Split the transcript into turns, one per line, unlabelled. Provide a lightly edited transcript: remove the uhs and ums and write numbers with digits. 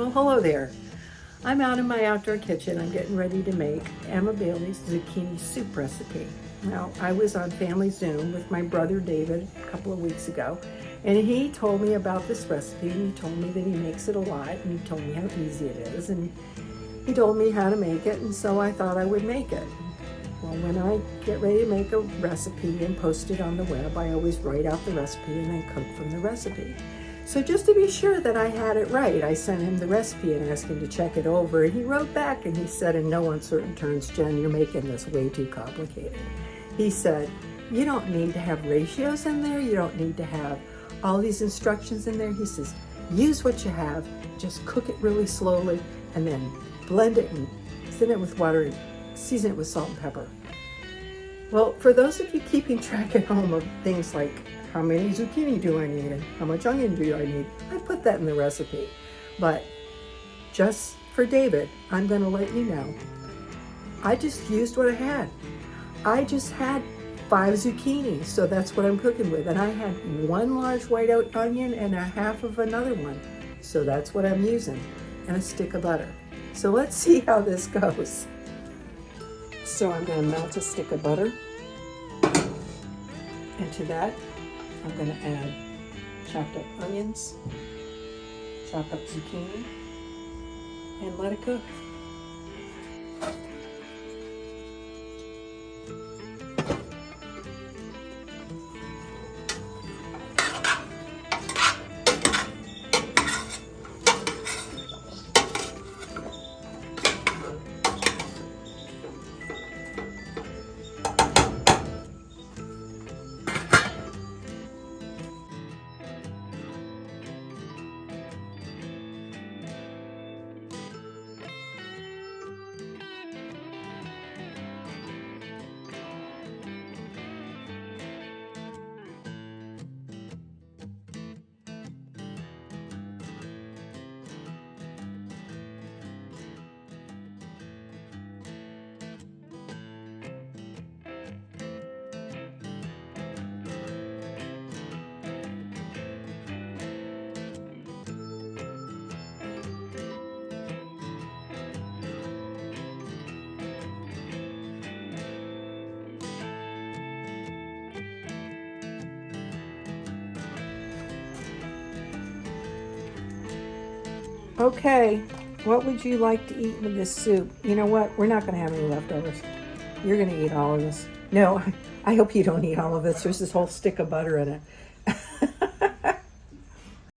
Well, hello there. I'm out in my outdoor kitchen. I'm getting ready to make Emma Bailey's zucchini soup recipe. Now, I was on Family Zoom with my brother David a couple of weeks ago, and he told me about this recipe, and he told me that he makes it a lot, and he told me how easy it is, and he told me how to make it, and so I thought I would make it. Well, when I get ready to make a recipe and post it on the web, I always write out the recipe and then cook from the recipe. So just to be sure that I had it right, I sent him the recipe and asked him to check it over. And he wrote back and he said, in no uncertain terms, Jen, you're making this way too complicated. He said, you don't need to have ratios in there. You don't need to have all these instructions in there. He says, use what you have, just cook it really slowly and then blend it and thin it with water and season it with salt and pepper. Well, for those of you keeping track at home of things like how many zucchini do I need and how much onion do I need, I put that in the recipe. But just for David, I'm going to let you know, I just used what I had. I just had 5 zucchini, so that's what I'm cooking with. And I had 1 large whiteout onion and a half of another one, so that's what I'm using, and a stick of butter. So let's see how this goes. So I'm going to melt a stick of butter, and to that I'm going to add chopped up onions, chopped up zucchini, and let it cook. Okay, what would you like to eat with this soup? You know what? We're not going to have any leftovers. You're going to eat all of this. No, I hope you don't eat all of this. There's this whole stick of butter in it.